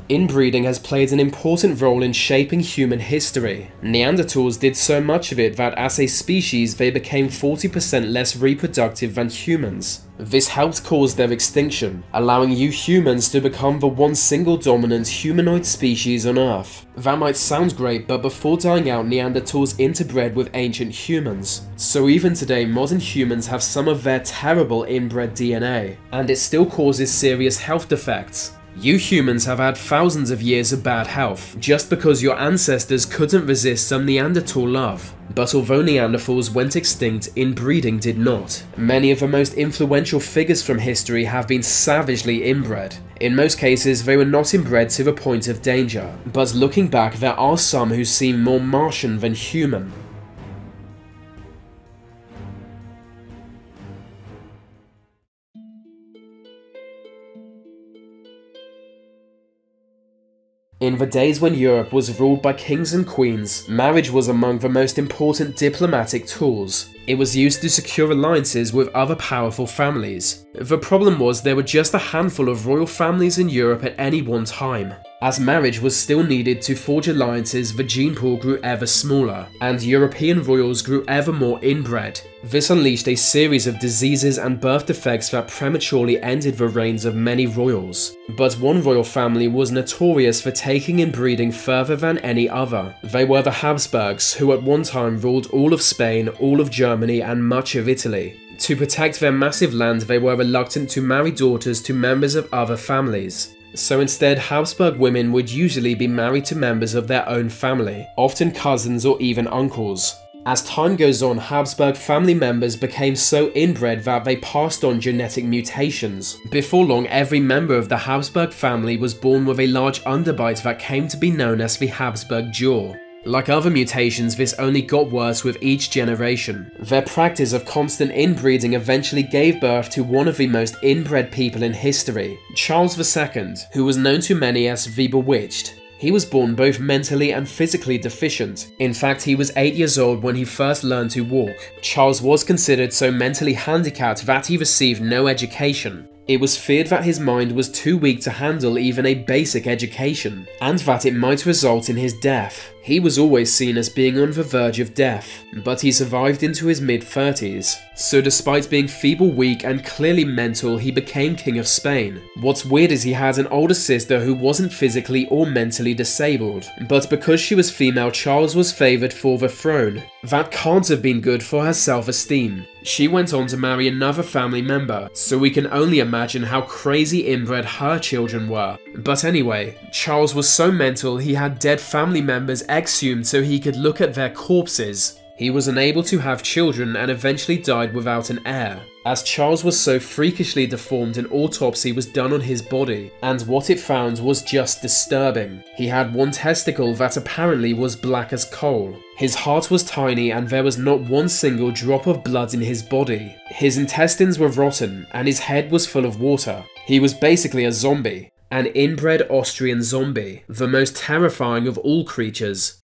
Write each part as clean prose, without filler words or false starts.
Inbreeding has played an important role in shaping human history. Neanderthals did so much of it that as a species they became 40% less reproductive than humans. This helped cause their extinction, allowing you humans to become the one single dominant humanoid species on Earth. That might sound great, but before dying out, Neanderthals interbred with ancient humans. So even today, modern humans have some of their terrible inbred DNA, and it still causes serious health defects. You humans have had thousands of years of bad health, just because your ancestors couldn't resist some Neanderthal love. But although Neanderthals went extinct, inbreeding did not. Many of the most influential figures from history have been savagely inbred. In most cases, they were not inbred to the point of danger, but looking back, there are some who seem more Martian than human. In the days when Europe was ruled by kings and queens, marriage was among the most important diplomatic tools. It was used to secure alliances with other powerful families. The problem was there were just a handful of royal families in Europe at any one time. As marriage was still needed to forge alliances, the gene pool grew ever smaller, and European royals grew ever more inbred. This unleashed a series of diseases and birth defects that prematurely ended the reigns of many royals. But one royal family was notorious for taking inbreeding further than any other. They were the HABSBURGs, who at one time ruled all of Spain, all of Germany, and much of Italy. To protect their massive land, they were reluctant to marry daughters to members of other families. So instead, Habsburg women would usually be married to members of their own family, often cousins or even uncles. As time goes on, Habsburg family members became so inbred that they passed on genetic mutations. Before long, every member of the Habsburg family was born with a large underbite that came to be known as the Habsburg jaw. Like other mutations, this only got worse with each generation. Their practice of constant inbreeding eventually gave birth to one of the most inbred people in history, Charles II, who was known to many as the Bewitched. He was born both mentally and physically deficient. In fact, he was 8 years old when he first learned to walk. Charles was considered so mentally handicapped that he received no education. It was feared that his mind was too weak to handle even a basic education, and that it might result in his death. He was always seen as being on the verge of death, but he survived into his mid-30s. So despite being feeble, weak, and clearly mental, he became King of Spain. What's weird is he had an older sister who wasn't physically or mentally disabled, but because she was female, Charles was favoured for the throne. That can't have been good for her self-esteem. She went on to marry another family member, so we can only imagine how crazy inbred her children were. But anyway, Charles was so mental he had dead family members exhumed so he could look at their corpses. He was unable to have children and eventually died without an heir. As Charles was so freakishly deformed, an autopsy was done on his body, and what it found was just disturbing. He had one testicle that apparently was black as coal. His heart was tiny and there was not one single drop of blood in his body. His intestines were rotten and his head was full of water. He was basically a zombie. An inbred Austrian zombie, the most terrifying of all creatures.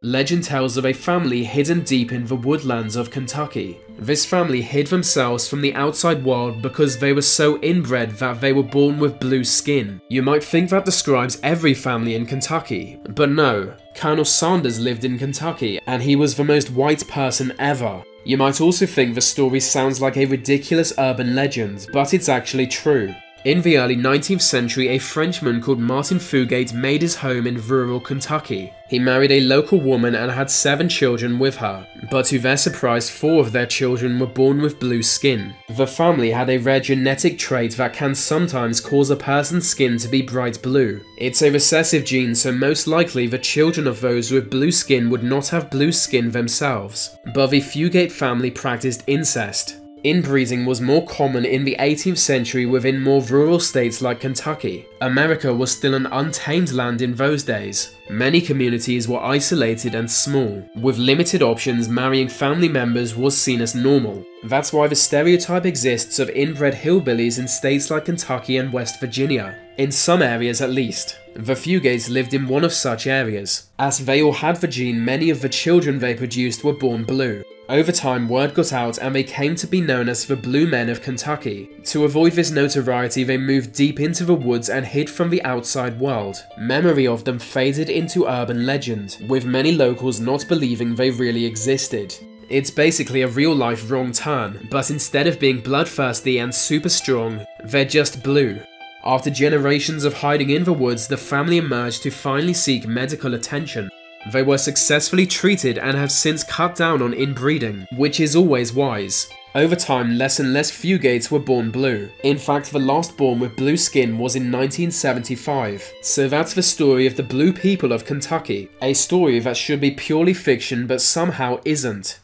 Legend tells of a family hidden deep in the woodlands of Kentucky. This family hid themselves from the outside world because they were so inbred that they were born with blue skin. You might think that describes every family in Kentucky, but no. Colonel Sanders lived in Kentucky, and he was the most white person ever. You might also think the story sounds like a ridiculous urban legend, but it's actually true. In the early 19th century, a Frenchman called Martin Fugate made his home in rural Kentucky. He married a local woman and had 7 children with her, but to their surprise, 4 of their children were born with blue skin. The family had a rare genetic trait that can sometimes cause a person's skin to be bright blue. It's a recessive gene, so most likely the children of those with blue skin would not have blue skin themselves. But the Fugate family practiced incest. Inbreeding was more common in the 18th century within more rural states like Kentucky. America was still an untamed land in those days. Many communities were isolated and small. With limited options, marrying family members was seen as normal. That's why the stereotype exists of inbred hillbillies in states like Kentucky and West Virginia. In some areas at least. The Fugates lived in one of such areas. As they all had the gene, many of the children they produced were born blue. Over time, word got out and they came to be known as the Blue Men of Kentucky. To avoid this notoriety, they moved deep into the woods and hid from the outside world. Memory of them faded into urban legend, with many locals not believing they really existed. It's basically a real-life wrong turn, but instead of being bloodthirsty and super strong, they're just blue. After generations of hiding in the woods, the family emerged to finally seek medical attention. They were successfully treated and have since cut down on inbreeding, which is always wise. Over time, less and less Fugates were born blue. In fact, the last born with blue skin was in 1975. So that's the story of the blue people of Kentucky, a story that should be purely fiction but somehow isn't.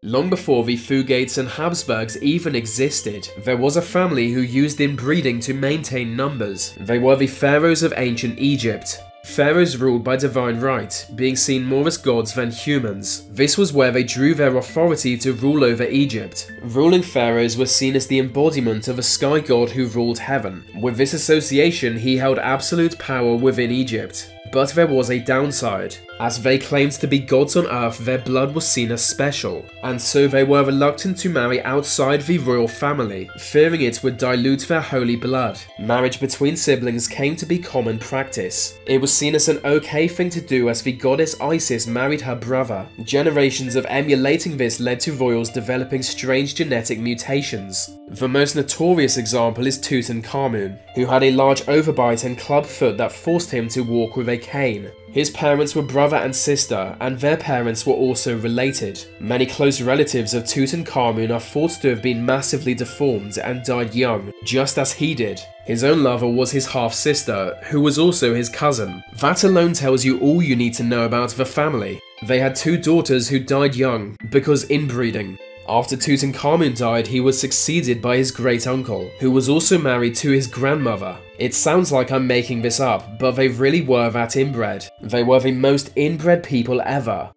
Long before the Fugates and HABSBURGs even existed, there was a family who used inbreeding to maintain numbers. They were the pharaohs of ancient Egypt. Pharaohs ruled by divine right, being seen more as gods than humans. This was where they drew their authority to rule over Egypt. Ruling pharaohs were seen as the embodiment of a sky god who ruled heaven. With this association, he held absolute power within Egypt. But there was a downside. As they claimed to be gods on earth, their blood was seen as special, and so they were reluctant to marry outside the royal family, fearing it would dilute their holy blood. Marriage between siblings came to be common practice. It was seen as an okay thing to do as the goddess Isis married her brother. Generations of emulating this led to royals developing strange genetic mutations. The most notorious example is Tutankhamun, who had a large overbite and club foot that forced him to walk with a cane. His parents were brother and sister, and their parents were also related. Many close relatives of Tutankhamun are thought to have been massively deformed and died young, just as he did. His own lover was his half-sister, who was also his cousin. That alone tells you all you need to know about the family. They had 2 daughters who died young, because inbreeding. After Tutankhamun died, he was succeeded by his great-uncle, who was also married to his grandmother. It sounds like I'm making this up, but they really were that inbred. They were the most inbred people ever.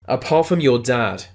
Apart from your dad.